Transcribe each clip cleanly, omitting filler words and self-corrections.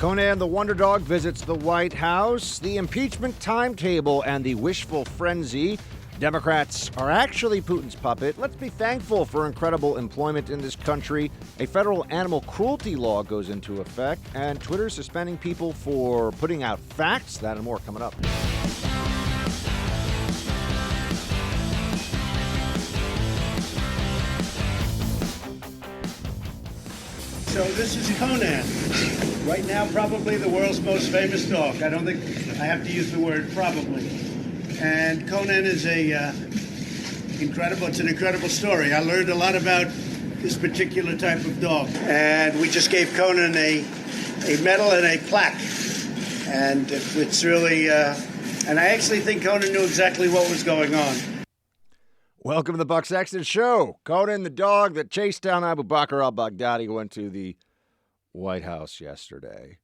Conan the Wonder Dog visits the White House, the impeachment timetable, and the wishful frenzy. Democrats are actually Putin's puppet. Let's be thankful for incredible employment in this country. A federal animal cruelty law goes into effect, and Twitter suspending people for putting out facts. That and more coming up. So this is Conan. Right now, probably the world's most famous dog. I don't think I have to use the word probably. And Conan is it's an incredible story. I learned a lot about this particular type of dog. And we just gave Conan a medal and a plaque. And it's really, and I actually think Conan knew exactly what was going on. Welcome to the Buck Sexton Show. Conan, the dog that chased down Abu Bakr al-Baghdadi, went to the White House yesterday.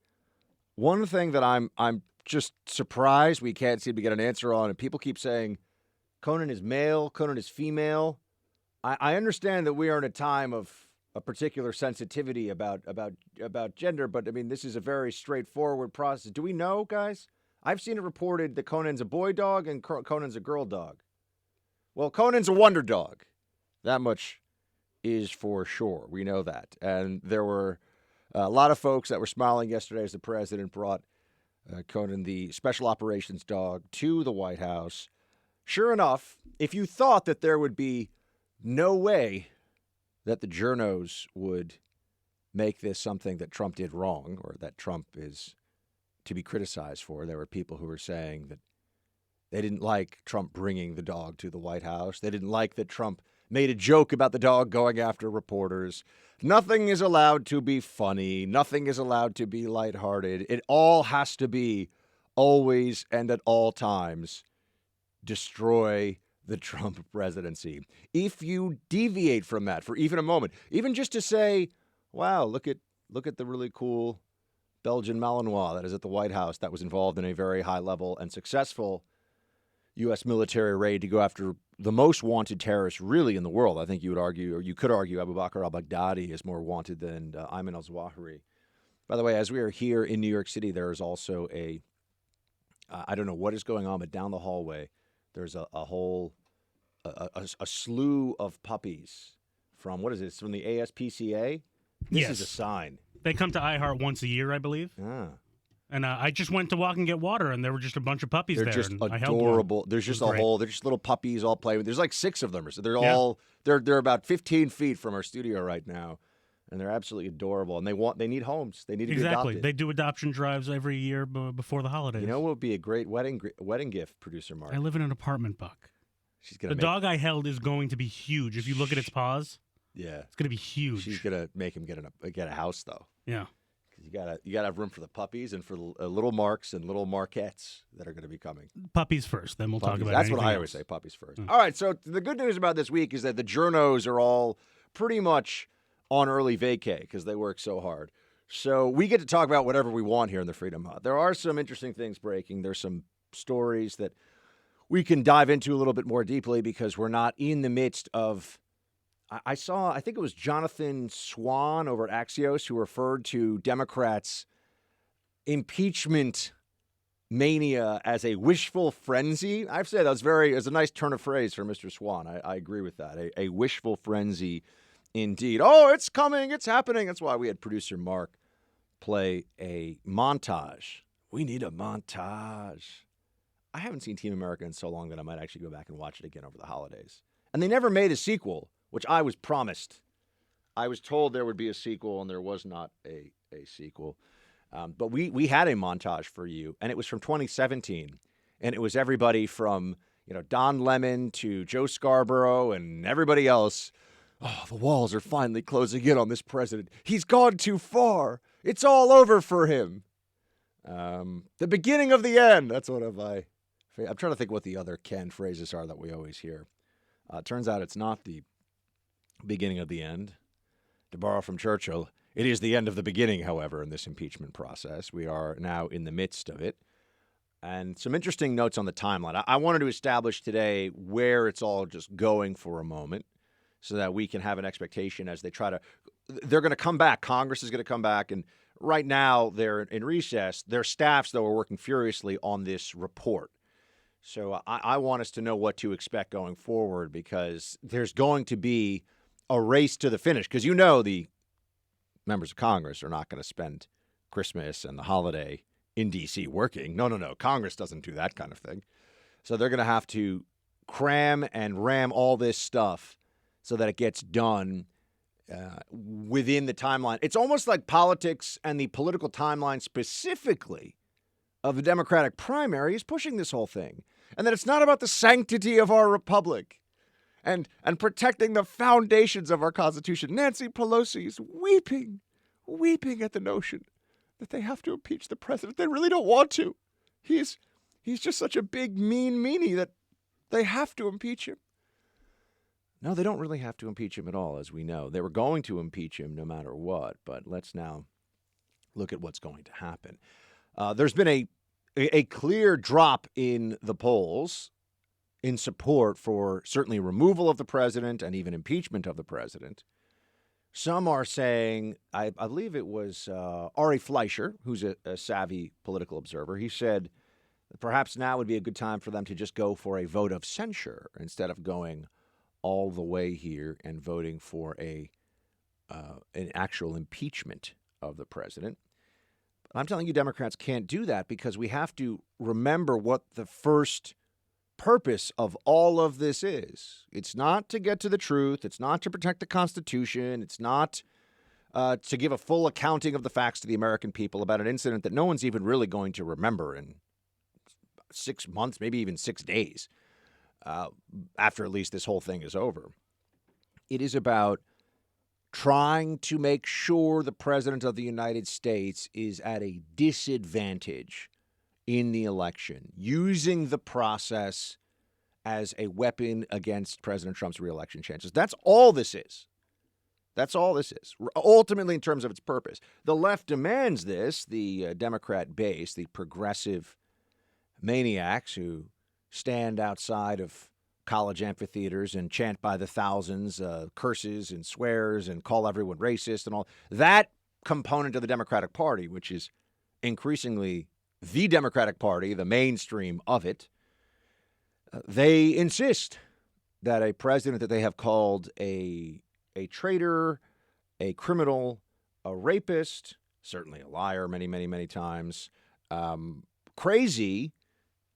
One thing that I'm just surprised we can't seem to get an answer on, and people keep saying Conan is male, Conan is female. I understand that we are in a time of a particular sensitivity about gender, but I mean, this is a very straightforward process. Do we know, guys? I've seen it reported that Conan's a boy dog and Conan's a girl dog. Well, Conan's a wonder dog. That much is for sure. We know that. And there were a lot of folks that were smiling yesterday as the president brought Conan, the special operations dog, to the White House. Sure enough, if you thought that there would be no way that the journos would make this something that Trump did wrong or that Trump is to be criticized for, there were people who were saying that they didn't like Trump bringing the dog to the White House. They didn't like that Trump made a joke about the dog going after reporters. Nothing is allowed to be funny. Nothing is allowed to be lighthearted. It all has to be always and at all times destroy the Trump presidency. If you deviate from that for even a moment, even just to say, wow, look at the really cool Belgian Malinois that is at the White House that was involved in a very high level and successful U.S. military raid to go after the most wanted terrorist really in the world. I think you would argue, or you could argue, Abu Bakr al-Baghdadi is more wanted than Ayman al-Zawahiri. By the way, as we are here in New York City, there is also I don't know what is going on, but down the hallway, there's a whole slew of puppies from, what is it? It's from the ASPCA? This is a sign. They come to iHeart once a year, I believe. Ah. And I just went to walk and get water, and there were just a bunch of puppies there. They're just and adorable. There's just they're just little puppies all playing. There's like 6 of them. So they're about 15 feet from our studio right now, and they're absolutely adorable. And they need homes. They need to be adopted. They do adoption drives every year before the holidays. You know what would be a great wedding gift, producer Mark? I live in an apartment, Buck. The dog I held is going to be huge. If you look at its paws, yeah, it's going to be huge. She's gonna make him get a house though. Yeah. You gotta have room for the puppies and for little Marks and little Marquettes that are going to be coming. Puppies first, then we'll talk about. That's what I always say. Puppies first. All right. So the good news about this week is that the journos are all pretty much on early vacay because they work so hard. So we get to talk about whatever we want here in the Freedom Hut. There are some interesting things breaking. There's some stories that we can dive into a little bit more deeply because we're not in the midst of. I think it was Jonathan Swan over at Axios who referred to Democrats' impeachment mania as a wishful frenzy. I've said it's a nice turn of phrase for Mr. Swan. I agree with that. A wishful frenzy indeed. Oh, it's coming. It's happening. That's why we had producer Mark play a montage. We need a montage. I haven't seen Team America in so long that I might actually go back and watch it again over the holidays. And they never made a sequel, which I was promised. I was told there would be a sequel, and there was not a sequel. But we had a montage for you, and it was from 2017. And it was everybody from Don Lemon to Joe Scarborough and everybody else. Oh, the walls are finally closing in on this president. He's gone too far. It's all over for him. The beginning of the end. That's what I'm trying to think what the other canned phrases are that we always hear. Turns out it's not the beginning of the end. To borrow from Churchill, it is the end of the beginning, however, in this impeachment process. We are now in the midst of it. And some interesting notes on the timeline. I wanted to establish today where it's all just going for a moment so that we can have an expectation as they're going to come back. Congress is going to come back and Right now, they're in recess. Their staffs, though, are working furiously on this report. So I want us to know what to expect going forward, because there's going to be a race to the finish. Because the members of Congress are not going to spend Christmas and the holiday in D.C. working. No. Congress doesn't do that kind of thing. So they're going to have to cram and ram all this stuff so that it gets done within the timeline. It's almost like politics and the political timeline specifically of the Democratic primary is pushing this whole thing. And that it's not about the sanctity of our republic and protecting the foundations of our Constitution. Nancy Pelosi is weeping at the notion that they have to impeach the president. They really don't want to. He's just such a big, mean meanie that they have to impeach him. No, they don't really have to impeach him at all, as we know. They were going to impeach him no matter what, but let's now look at what's going to happen. There's been a clear drop in the polls in support for certainly removal of the president and even impeachment of the president. Some are saying, I believe it was Ari Fleischer, who's a savvy political observer, he said perhaps now would be a good time for them to just go for a vote of censure instead of going all the way here and voting for an actual impeachment of the president. I'm telling you, Democrats can't do that, because we have to remember what the first purpose of all of this is. It's not to get to the truth. It's not to protect the Constitution. It's not to give a full accounting of the facts to the American people about an incident that no one's even really going to remember in 6 months, maybe even 6 days, after at least this whole thing is over. It is about trying to make sure the president of the United States is at a disadvantage in the election, using the process as a weapon against President Trump's reelection chances. That's all this is. That's all this is, ultimately, in terms of its purpose. The left demands this, the Democrat base, the progressive maniacs who stand outside of college amphitheaters and chant by the thousands, curses and swears and call everyone racist and all. That component of the Democratic Party, which is increasingly the Democratic Party, the mainstream of it, they insist that a president that they have called a traitor, a criminal, a rapist, certainly a liar many times, crazy,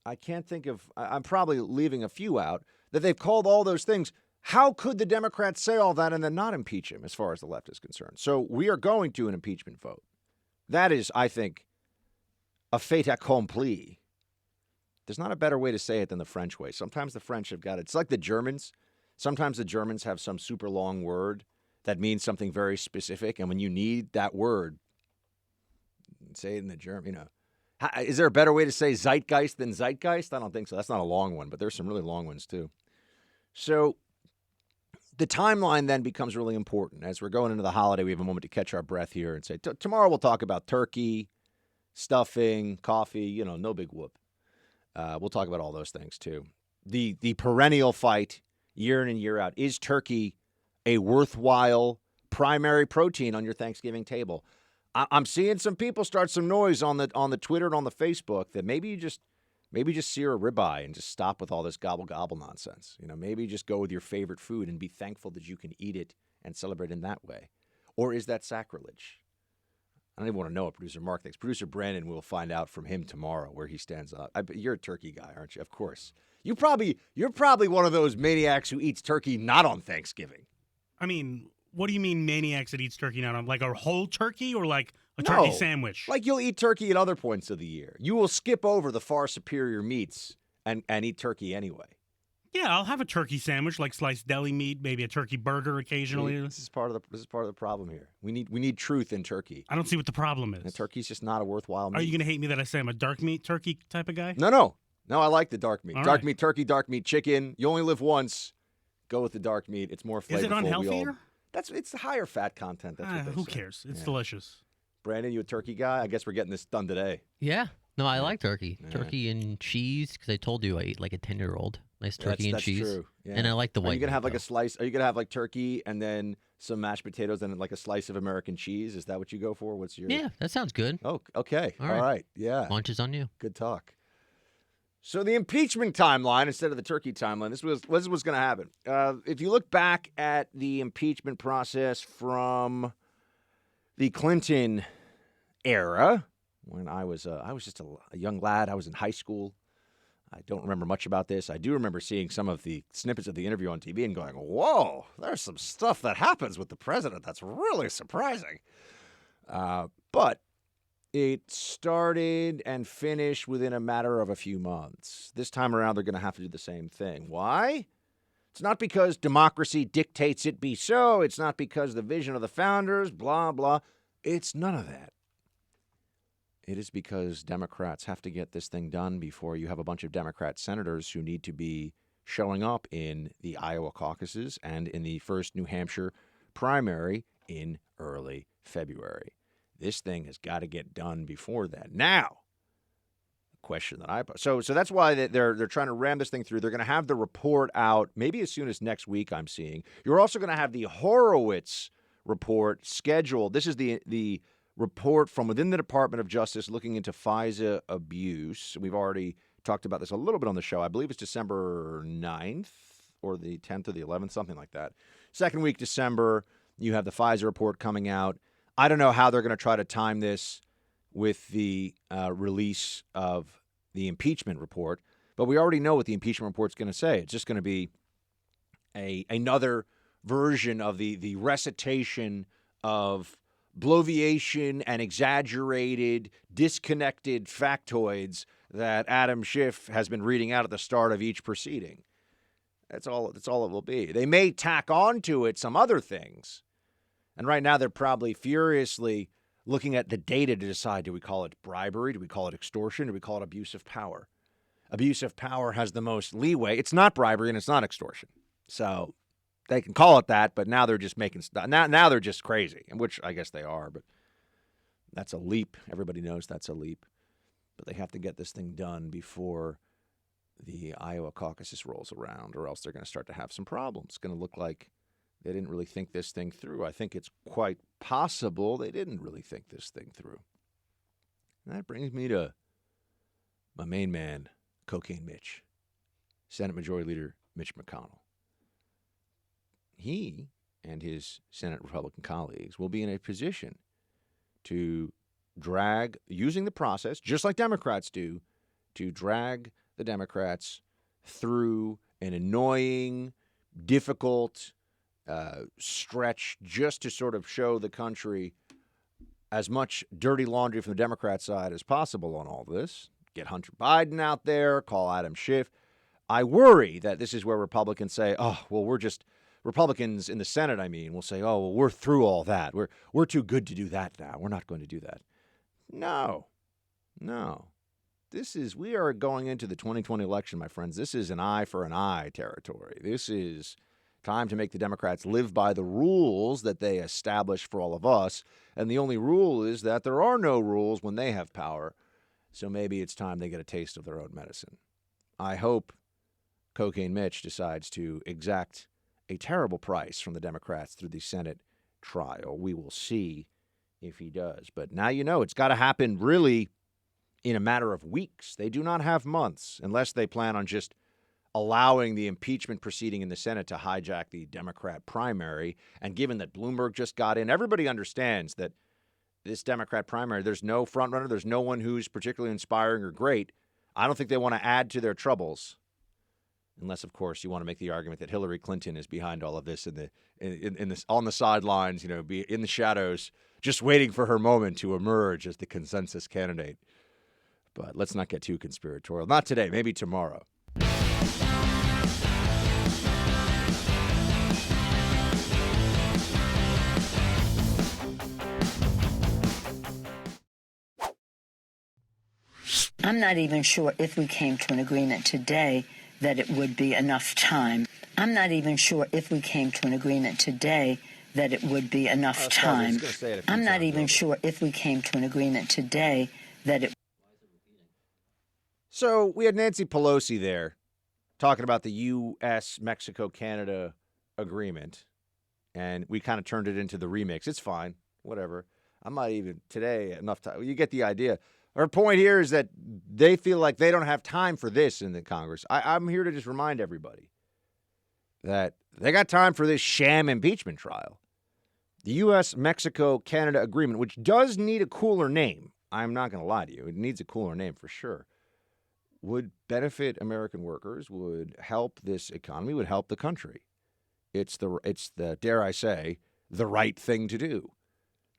I can't think of, I'm probably leaving a few out, that they've called all those things. How could the Democrats say all that and then not impeach him, as far as the left is concerned? So we are going to an impeachment vote. That is, I think, a fait accompli. There's not a better way to say it than the French way. Sometimes the French have got it. It's like the Germans. Sometimes the Germans have some super long word that means something very specific, and when you need that word, say it in the German, Is there a better way to say zeitgeist than zeitgeist? I don't think so. That's not a long one, but there's some really long ones too. So the timeline then becomes really important. As we're going into the holiday, we have a moment to catch our breath here and say, tomorrow we'll talk about turkey, stuffing, coffee, no big whoop. We'll talk about all those things too. The perennial fight year in and year out, is turkey a worthwhile primary protein on your Thanksgiving table? I'm seeing some people start some noise on the Twitter and on the Facebook that maybe you just sear a ribeye and just stop with all this gobble gobble nonsense. Maybe just go with your favorite food and be thankful that you can eat it and celebrate in that way. Or is that sacrilege? I don't even want to know what producer Mark thinks. Producer Brandon will find out from him tomorrow where he stands up. You're a turkey guy, aren't you? Of course. You're probably one of those maniacs who eats turkey not on Thanksgiving. I mean, what do you mean maniacs that eats turkey not on? Like a whole turkey or like a turkey sandwich? Like you'll eat turkey at other points of the year. You will skip over the far superior meats and eat turkey anyway. Yeah, I'll have a turkey sandwich, like sliced deli meat, maybe a turkey burger occasionally. This is part of the problem here. We need truth in turkey. I don't see what the problem is. And turkey's just not a worthwhile meat. Are you going to hate me that I say I'm a dark meat turkey type of guy? No, I like the dark meat. All dark right. meat turkey, dark meat chicken. You only live once. Go with the dark meat. It's more flavorful. Is it unhealthier? It's the higher fat content. That's what they who say. cares? It's delicious. Brandon, you a turkey guy? I guess we're getting this done today. Yeah. No, I like turkey. Yeah. Turkey and cheese, because I told you I eat like a 10-year-old. Nice turkey and that's cheese. True. Yeah. And I like the Are white. you gonna have meat, like a slice? Are you gonna have like turkey and then some mashed potatoes and like a slice of American cheese? Is that what you go for? What's your? though. Yeah, that sounds good. Oh, okay. All All right. right. Yeah. Lunch is on you. Good talk. So the impeachment timeline instead of the turkey timeline. This was going to happen. If you look back at the impeachment process from the Clinton era, when I was just a young lad, I was in high school. I don't remember much about this. I do remember seeing some of the snippets of the interview on TV and going, "Whoa, there's some stuff that happens with the president that's really surprising." But it started and finished within a matter of a few months. This time around, they're going to have to do the same thing. Why? It's not because democracy dictates it be so. It's not because the vision of the founders, blah, blah. It's none of that. It is because Democrats have to get this thing done before you have a bunch of Democrat senators who need to be showing up in the Iowa caucuses and in the first New Hampshire primary in early February. This thing has got to get done before that. Now, the question that I so that's why they're trying to ram this thing through. They're going to have the report out maybe as soon as next week. I'm seeing you're also going to have the Horowitz report scheduled. This is the report from within the Department of Justice looking into FISA abuse. We've already talked about this a little bit on the show. I believe it's December 9th or the 10th or the 11th, something like that. Second week December, you have the FISA report coming out. I don't know how they're going to try to time this with the release of the impeachment report, but we already know what the impeachment report's going to say. It's just going to be another version of the recitation of bloviation and exaggerated, disconnected factoids that Adam Schiff has been reading out at the start of each proceeding. That's all it will be. They may tack on to it some other things. And right now they're probably furiously looking at the data to decide, do we call it bribery? Do we call it extortion? Do we call it abuse of power? Abuse of power has the most leeway. It's not bribery and it's not extortion. So they can call it that, but now they're just making stuff. Now they're just crazy, which I guess they are, but that's a leap. Everybody knows that's a leap. But they have to get this thing done before the Iowa caucuses rolls around, or else they're going to start to have some problems. It's going to look like they didn't really think this thing through. I think it's quite possible they didn't really think this thing through. And that brings me to my main man, Cocaine Mitch, Senate Majority Leader Mitch McConnell. He and his Senate Republican colleagues will be in a position to drag, using the process, just like Democrats do, to drag the Democrats through an annoying, difficult stretch just to sort of show the country as much dirty laundry from the Democrat side as possible on all this. Get Hunter Biden out there, call Adam Schiff. I worry that this is where Republicans say, oh, well, Republicans in the Senate, will say, oh, well, we're through all that. We're too good to do that now. We're not going to do that. No. We are going into the 2020 election, my friends. This is an eye for an eye territory. This is time to make the Democrats live by the rules that they establish for all of us. And the only rule is that there are no rules when they have power. So maybe it's time they get a taste of their own medicine. I hope Cocaine Mitch decides to exact a terrible price from the Democrats through the Senate trial. We will see if he does. But now you know it's got to happen really in a matter of weeks. They do not have months unless they plan on just allowing the impeachment proceeding in the Senate to hijack the Democrat primary. And given that Bloomberg just got in, everybody understands that this Democrat primary, there's no front runner. There's no one who's particularly inspiring or great. I don't think they want to add to their troubles. Unless, of course, you want to make the argument that Hillary Clinton is behind all of this on the sidelines, be in the shadows, just waiting for her moment to emerge as the consensus candidate. But let's not get too conspiratorial. Not today, maybe tomorrow. I'm not even sure if we came to an agreement today that it would be enough time. I'm not even sure if we came to an agreement today that it would be enough time. I'm not even sure if we came to an agreement today that it. So we had Nancy Pelosi there talking about the U.S. Mexico Canada agreement, and we kind of turned it into the remix. It's fine, whatever. I'm not even today enough time. You get the idea. Our point here is that they feel like they don't have time for this in the Congress. I'm here to just remind everybody that they got time for this sham impeachment trial. The U.S. Mexico Canada agreement, which does need a cooler name, I'm not going to lie to you, it needs a cooler name for sure, would benefit American workers, would help this economy, would help the country. It's the dare I say, the right thing to do.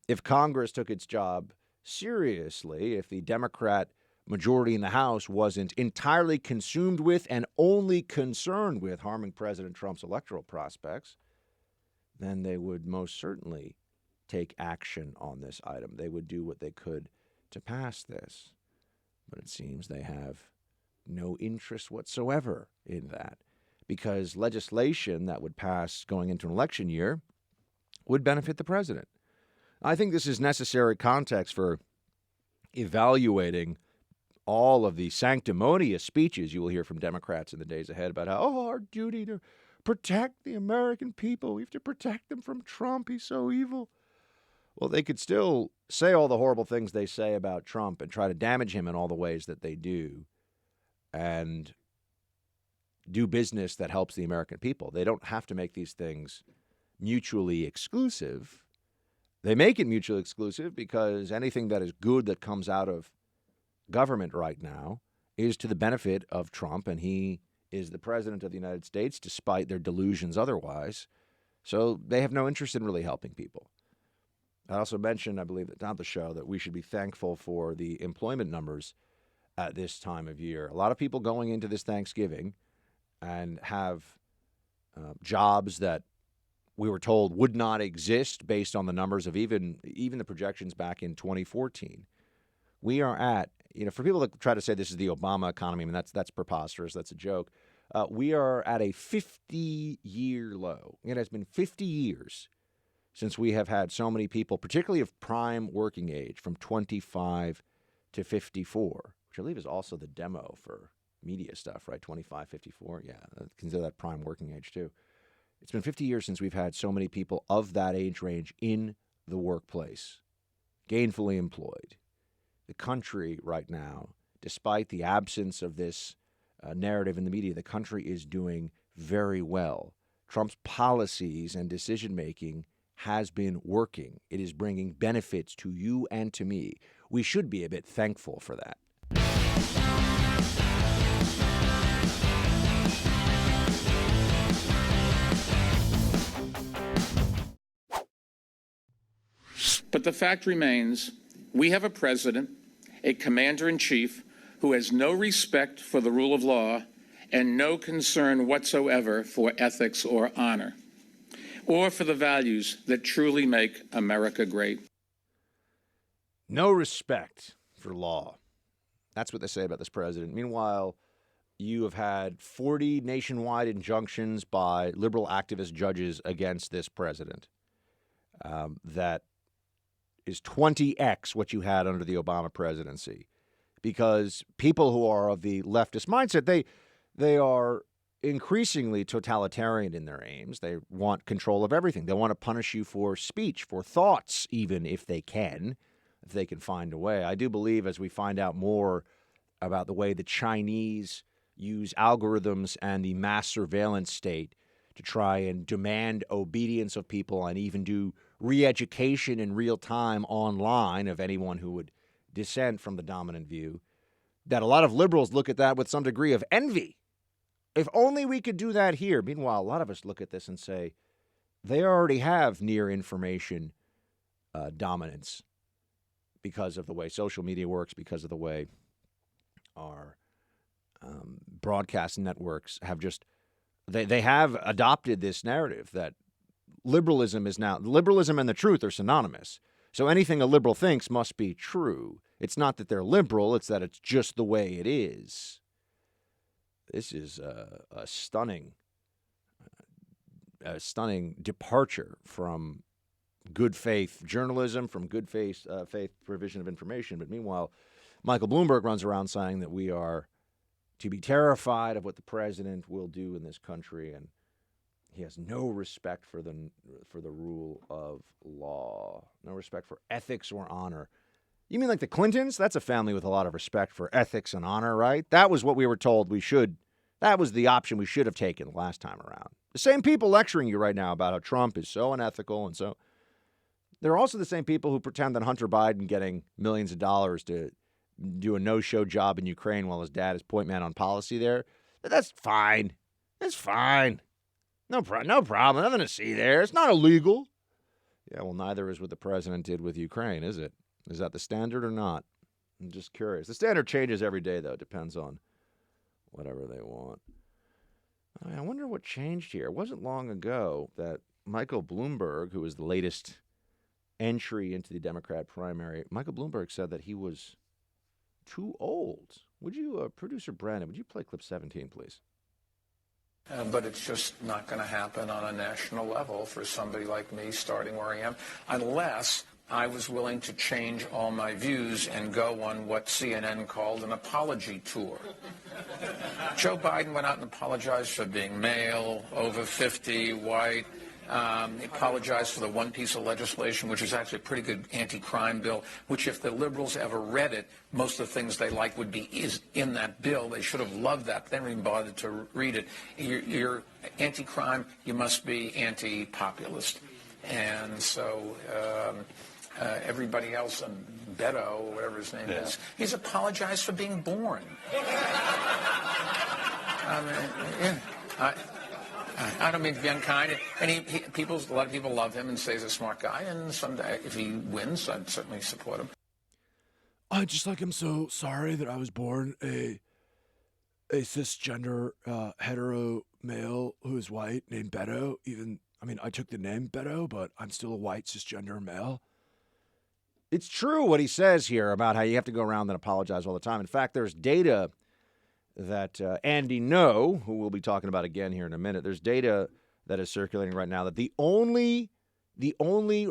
If Congress took its job seriously, if the Democrat majority in the House wasn't entirely consumed with and only concerned with harming President Trump's electoral prospects, then they would most certainly take action on this item. They would do what they could to pass this. But it seems they have no interest whatsoever in that, because legislation that would pass going into an election year would benefit the president. I think this is necessary context for evaluating all of the sanctimonious speeches you will hear from Democrats in the days ahead about how, our duty to protect the American people. We have to protect them from Trump. He's so evil. Well, they could still say all the horrible things they say about Trump and try to damage him in all the ways that they do and do business that helps the American people. They don't have to make these things mutually exclusive. They make it mutually exclusive because anything that is good that comes out of government right now is to the benefit of Trump, and he is the president of the United States despite their delusions otherwise. So they have no interest in really helping people. I also mentioned, I believe, on the show that we should be thankful for the employment numbers at this time of year. A lot of people going into this Thanksgiving and have jobs that we were told would not exist based on the numbers of even the projections back in 2014. We are at, for people that try to say this is the Obama economy, I mean, that's preposterous. That's a joke. We are at a 50-year low. It has been 50 years since we have had so many people, particularly of prime working age, from 25 to 54, which I believe is also the demo for media stuff, right? 25, 54. Yeah, consider that prime working age too. It's been 50 years since we've had so many people of that age range in the workplace, gainfully employed. The country right now, despite the absence of this narrative in the media, the country is doing very well. Trump's policies and decision-making has been working. It is bringing benefits to you and to me. We should be a bit thankful for that. But the fact remains, we have a president, a commander-in-chief, who has no respect for the rule of law and no concern whatsoever for ethics or honor, or for the values that truly make America great. No respect for law. That's what they say about this president. Meanwhile, you have had 40 nationwide injunctions by liberal activist judges against this president. That is 20x what you had under the Obama presidency. Because people who are of the leftist mindset, they are increasingly totalitarian in their aims. They want control of everything. They want to punish you for speech, for thoughts, even if they can find a way. I do believe as we find out more about the way the Chinese use algorithms and the mass surveillance state to try and demand obedience of people and even do re-education in real time online of anyone who would dissent from the dominant view, that a lot of liberals look at that with some degree of envy. If only we could do that here. Meanwhile, a lot of us look at this and say, they already have near information dominance because of the way social media works, because of the way our broadcast networks have just, they have adopted this narrative that liberalism and the truth are synonymous. So anything a liberal thinks must be true. It's not that they're liberal, it's that it's just the way it is. This is a stunning departure from good faith journalism, from good faith provision of information. But meanwhile, Michael Bloomberg runs around saying that we are to be terrified of what the president will do in this country, and he has no respect for the rule of law, no respect for ethics or honor. You mean like the Clintons? That's a family with a lot of respect for ethics and honor, right? That was what we were told we should. That was the option we should have taken last time around. The same people lecturing you right now about how Trump is so unethical and so. They're also the same people who pretend that Hunter Biden getting millions of dollars to do a no-show job in Ukraine while his dad is point man on policy there. That's fine. That's fine. No problem. Nothing to see there. It's not illegal. Yeah, well, neither is what the president did with Ukraine, is it? Is that the standard or not? I'm just curious. The standard changes every day, though. It depends on whatever they want. I wonder what changed here. It wasn't long ago that Michael Bloomberg, who was the latest entry into the Democrat primary, Michael Bloomberg said that he was too old. Would you, producer Brandon, would you play clip 17, please? But it's just not going to happen on a national level for somebody like me starting where I am, unless I was willing to change all my views and go on what CNN called an apology tour. Joe Biden went out and apologized for being male, over 50, white. He apologized for the one piece of legislation, which is actually a pretty good anti-crime bill, which if the liberals ever read it, most of the things they like would be is in that bill. They should have loved that. They never even bothered to read it. You're anti-crime, you must be anti-populist. And so everybody else, Beto, whatever his name is, he's apologized for being born. I mean, I don't mean to be unkind. And a lot of people love him and say he's a smart guy. And someday, if he wins, I'd certainly support him. I just like I'm so sorry that I was born a cisgender hetero male who is white named Beto. I took the name Beto, but I'm still a white cisgender male. It's true what he says here about how you have to go around and apologize all the time. In fact, there's data that Andy No, who we'll be talking about again here in a minute, there's data that is circulating right now that the only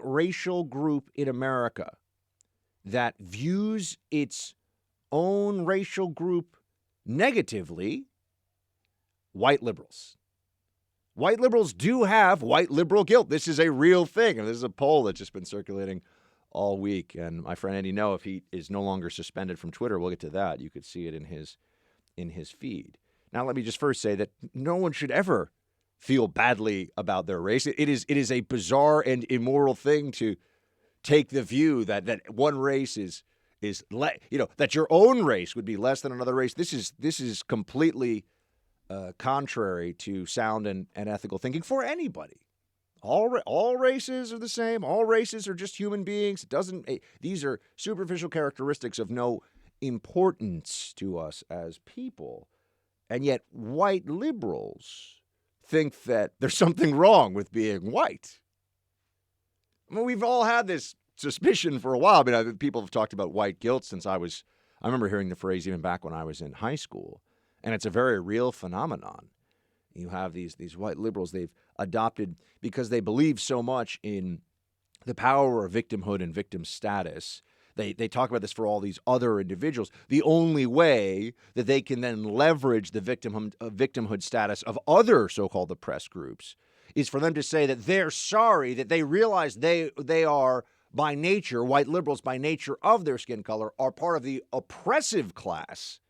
racial group in America that views its own racial group negatively, white liberals. White liberals do have white liberal guilt. This is a real thing. And this is a poll that's just been circulating all week. And my friend Andy No, if he is no longer suspended from Twitter, we'll get to that. You could see it in his feed. Now, let me just first say that no one should ever feel badly about their race. It is a bizarre and immoral thing to take the view that one race that your own race would be less than another race. This is completely contrary to sound and ethical thinking for anybody. All races are the same. All races are just human beings. These are superficial characteristics of no importance to us as people. And yet white liberals think that there's something wrong with being white. I mean, we've all had this suspicion for a while. I mean, people have talked about white guilt since I remember hearing the phrase even back when I was in high school. And it's a very real phenomenon. You have these white liberals they've adopted because they believe so much in the power of victimhood and victim status. They talk about this for all these other individuals. The only way that they can then leverage the victimhood status of other so-called oppressed groups is for them to say that they're sorry, that they realize they are by nature, white liberals by nature of their skin color, are part of the oppressive class.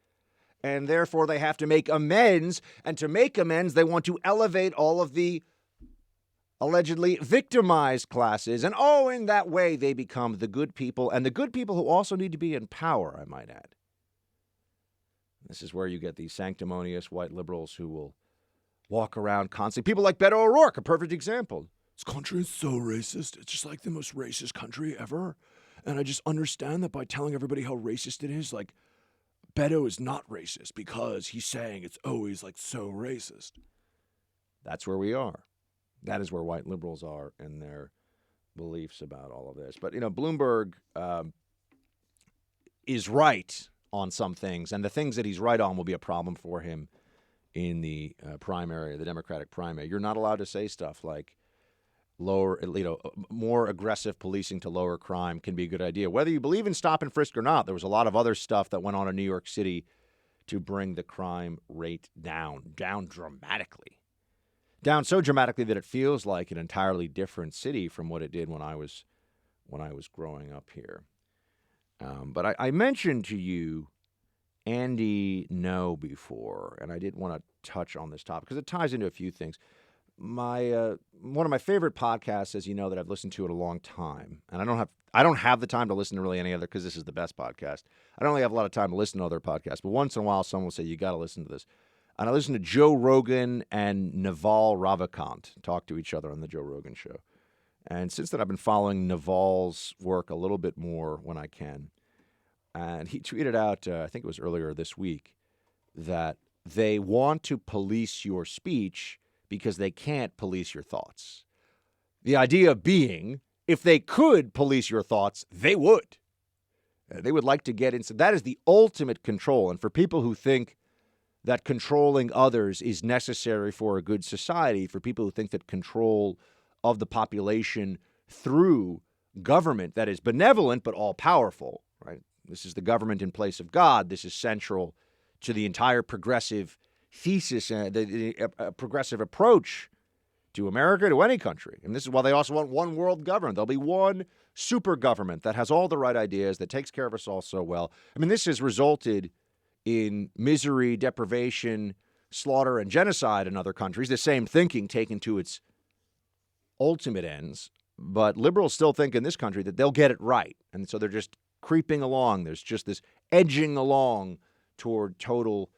And therefore, they have to make amends. And to make amends, they want to elevate all of the allegedly victimized classes. And in that way, they become the good people. And the good people who also need to be in power, I might add. This is where you get these sanctimonious white liberals who will walk around constantly. People like Beto O'Rourke, a perfect example. This country is so racist. It's just like the most racist country ever. And I just understand that by telling everybody how racist it is, like, Beto is not racist because he's saying it's always like so racist. That's where we are. That is where white liberals are in their beliefs about all of this. But, Bloomberg is right on some things, and the things that he's right on will be a problem for him in the primary, the Democratic primary. You're not allowed to say stuff like more aggressive policing to lower crime can be a good idea. Whether you believe in stop and frisk or not, there was a lot of other stuff that went on in New York City to bring the crime rate down dramatically. Down so dramatically that it feels like an entirely different city from what it did when I was growing up here. But I mentioned to you Andy No before, and I did want to touch on this topic because it ties into a few things. One of my favorite podcasts, as you know, that I've listened to in a long time, and I don't have the time to listen to really any other because this is the best podcast. I don't really have a lot of time to listen to other podcasts, but once in a while, someone will say you got to listen to this. And I listen to Joe Rogan and Naval Ravikant talk to each other on the Joe Rogan show. And since then, I've been following Naval's work a little bit more when I can. And he tweeted out, I think it was earlier this week, that they want to police your speech because they can't police your thoughts. The idea being, if they could police your thoughts, they would. They would like to get into that is the ultimate control. And for people who think that controlling others is necessary for a good society, for people who think that control of the population through government that is benevolent but all-powerful, right? This is the government in place of God. This is central to the entire progressive thesis and the progressive approach to America, to any country. And this is why they also want one world government. There'll be one super government that has all the right ideas, that takes care of us all so well. I mean, this has resulted in misery, deprivation, slaughter, and genocide in other countries. The same thinking taken to its ultimate ends. But liberals still think in this country that they'll get it right. And so they're just creeping along. There's just this edging along toward total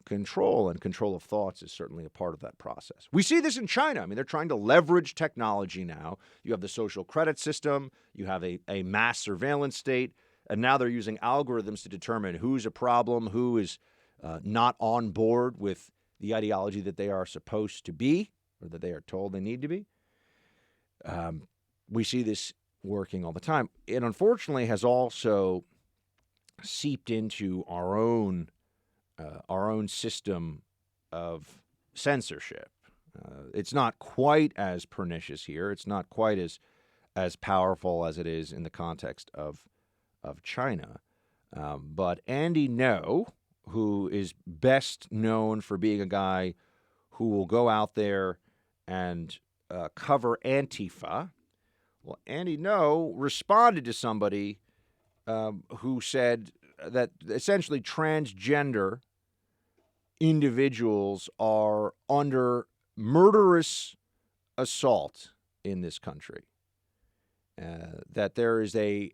control, and control of thoughts is certainly a part of that process. We see this in China. I mean, they're trying to leverage technology now. You have the social credit system. You have a mass surveillance state. And now they're using algorithms to determine who's a problem, who is not on board with the ideology that they are supposed to be or that they are told they need to be. We see this working all the time. It unfortunately has also seeped into our own system of censorship. It's not quite as pernicious here. It's not quite as powerful as it is in the context of China. But Andy No, who is best known for being a guy who will go out there and cover Antifa. Well, Andy No responded to somebody who said that essentially transgender individuals are under murderous assault in this country. That there is a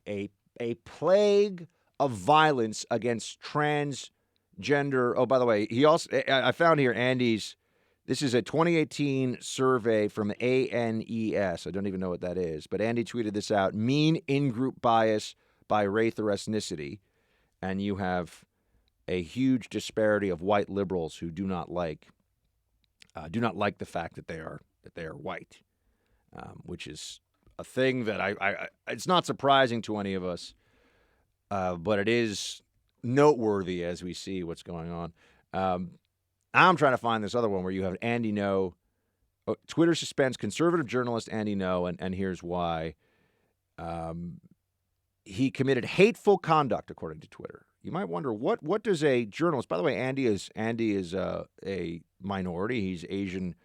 plague of violence against transgender. Oh, by the way, I found here Andy's. This is a 2018 survey from ANES. I don't even know what that is, but Andy tweeted this out: mean in-group bias by race or ethnicity, and you have a huge disparity of white liberals who do not like the fact that they are white, which is a thing that it's not surprising to any of us, but it is noteworthy as we see what's going on. I'm trying to find this other one where you have Andy No. Twitter suspends conservative journalist Andy No, and here's why. He committed hateful conduct, according to Twitter. You might wonder what does a journalist? By the way, Andy is a minority. He's Asian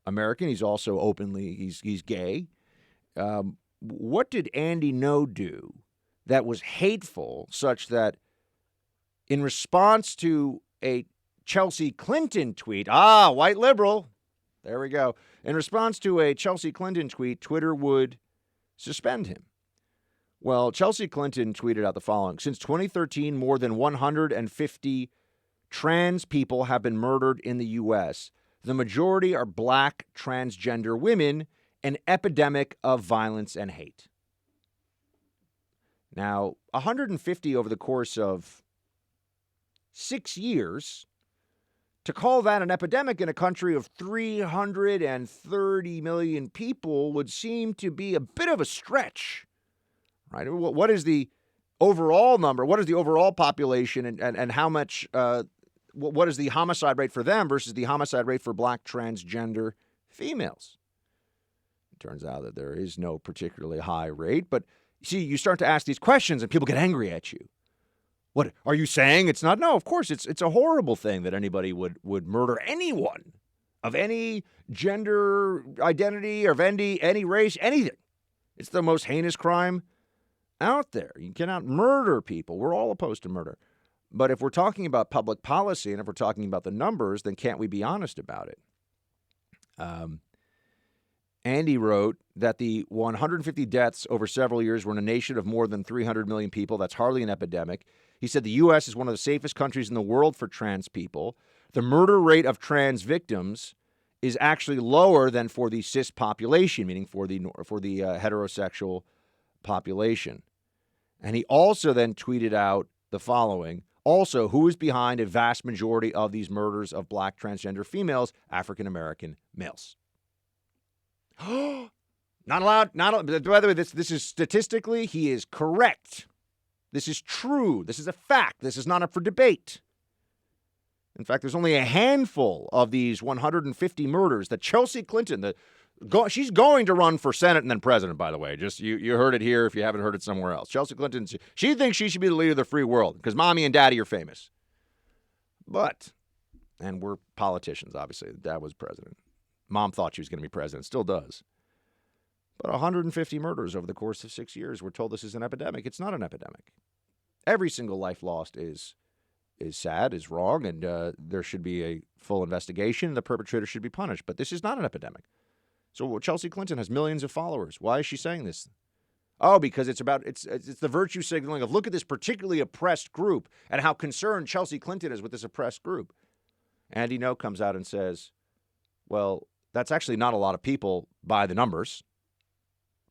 American. He's also openly he's gay. What did Andy No do that was hateful, such that in response to a Chelsea Clinton tweet, white liberal, there we go. In response to a Chelsea Clinton tweet, Twitter would suspend him. Well, Chelsea Clinton tweeted out the following: since 2013, more than 150 trans people have been murdered in the U.S. The majority are black transgender women, an epidemic of violence and hate. Now, 150 over the course of 6 years, to call that an epidemic in a country of 330 million people would seem to be a bit of a stretch, right? What is the overall number? What is the overall population, and how much, what is the homicide rate for them versus the homicide rate for black transgender females? It turns out that there is no particularly high rate, but see, you start to ask these questions and people get angry at you. What are you saying? It's not? No, of course it's a horrible thing that anybody would murder anyone of any gender identity or of any race, anything. It's the most heinous crime out there. You cannot murder people. We're all opposed to murder. But if we're talking about public policy and if we're talking about the numbers, then can't we be honest about it? Andy wrote that the 150 deaths over several years were in a nation of more than 300 million people. That's hardly an epidemic. He said the U.S. is one of the safest countries in the world for trans people. The murder rate of trans victims is actually lower than for the cis population, meaning for the heterosexual population. And he also then tweeted out the following. Also, who is behind a vast majority of these murders of black transgender females? African-American males. Not allowed. By the way, this is statistically, he is correct. This is true. This is a fact. This is not up for debate. In fact, there's only a handful of these 150 murders that Chelsea Clinton, she's going to run for Senate and then president, by the way. Just you heard it here if you haven't heard it somewhere else. Chelsea Clinton, she thinks she should be the leader of the free world because mommy and daddy are famous. And we're politicians, obviously. Dad was president. Mom thought she was going to be president, still does. But 150 murders over the course of 6 years, we're told this is an epidemic. It's not an epidemic. Every single life lost is sad, is wrong, and there should be a full investigation. The perpetrator should be punished. But this is not an epidemic. So Chelsea Clinton has millions of followers. Why is she saying this? Oh, because it's the virtue signaling of look at this particularly oppressed group and how concerned Chelsea Clinton is with this oppressed group. Andy No comes out and says, well, that's actually not a lot of people by the numbers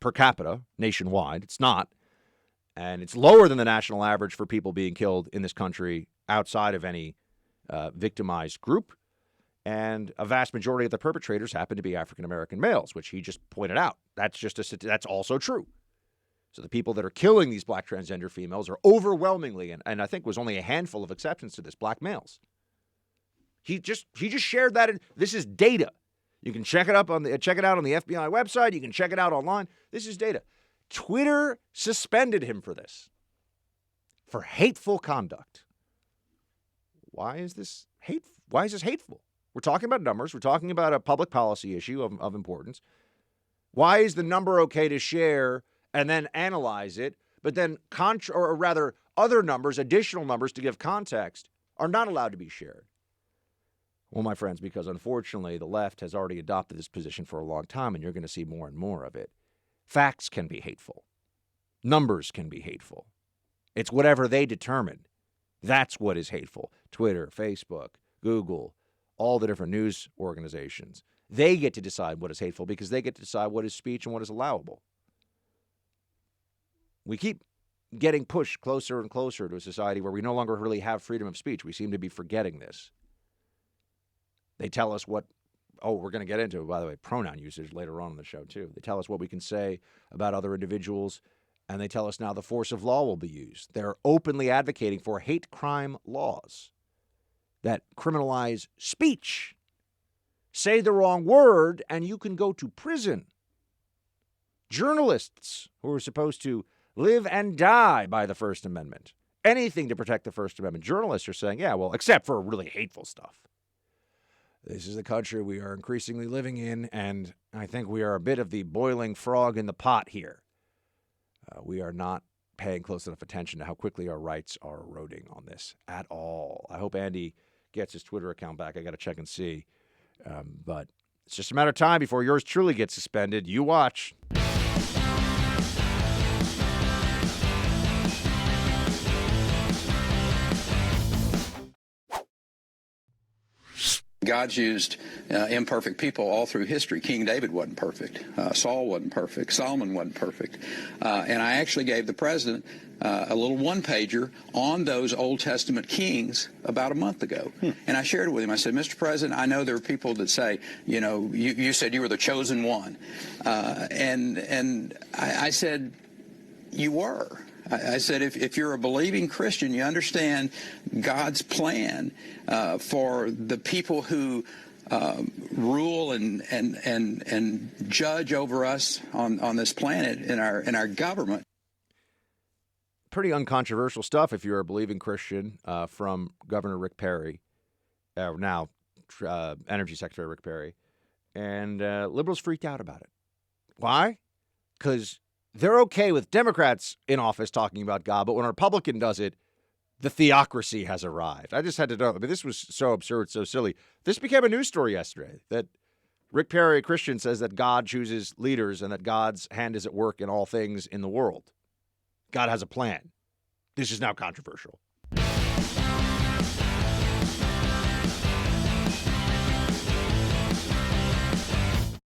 per capita nationwide. It's not. And it's lower than the national average for people being killed in this country outside of any victimized group. And a vast majority of the perpetrators happen to be African-American males, which he just pointed out. That's also true. So the people that are killing these black transgender females are overwhelmingly, and I think was only a handful of exceptions to this, black males. He just shared that. This is data. You can check it out on the FBI website. You can check it out online. This is data. Twitter suspended him for this, for hateful conduct. Why is this hateful? Why is this hateful? We're talking about numbers. We're talking about a public policy issue of importance. Why is the number okay to share and then analyze it, but then other numbers, additional numbers to give context, are not allowed to be shared? Well, my friends, because unfortunately the left has already adopted this position for a long time, and you're going to see more and more of it. Facts can be hateful. Numbers can be hateful. It's whatever they determine. That's what is hateful. Twitter, Facebook, Google, all the different news organizations. They get to decide what is hateful because they get to decide what is speech and what is allowable. We keep getting pushed closer and closer to a society where we no longer really have freedom of speech. We seem to be forgetting this. They tell us we're going to get into, by the way, pronoun usage later on in the show, too. They tell us what we can say about other individuals, and they tell us now the force of law will be used. They're openly advocating for hate crime laws that criminalize speech. Say the wrong word, and you can go to prison. Journalists who are supposed to live and die by the First Amendment. Anything to protect the First Amendment. Journalists are saying, yeah, well, except for really hateful stuff. This is the country we are increasingly living in, and I think we are a bit of the boiling frog in the pot here. We are not paying close enough attention to how quickly our rights are eroding on this at all. I hope Andy gets his Twitter account back. I got to check and see. But it's just a matter of time before yours truly gets suspended. You watch. God's used imperfect people all through history. King David wasn't perfect. Saul wasn't perfect. Solomon wasn't perfect. And I actually gave the president a little one-pager on those Old Testament kings about a month ago. And I shared it with him. I said, Mr. President, I know there are people that say, you said you were the chosen one. And I said, you were. I said, if you're a believing Christian, you understand God's plan for the people who rule and judge over us on this planet in our government. pretty uncontroversial stuff if you're a believing Christian from Governor Rick Perry, now Energy Secretary Rick Perry, and liberals freaked out about it. Why? Because they're okay with Democrats in office talking about God, but when a Republican does it, the theocracy has arrived. I just had to know. I mean, this was so absurd, so silly. This became a news story yesterday that Rick Perry, a Christian, says that God chooses leaders and that God's hand is at work in all things in the world. God has a plan. This is now controversial.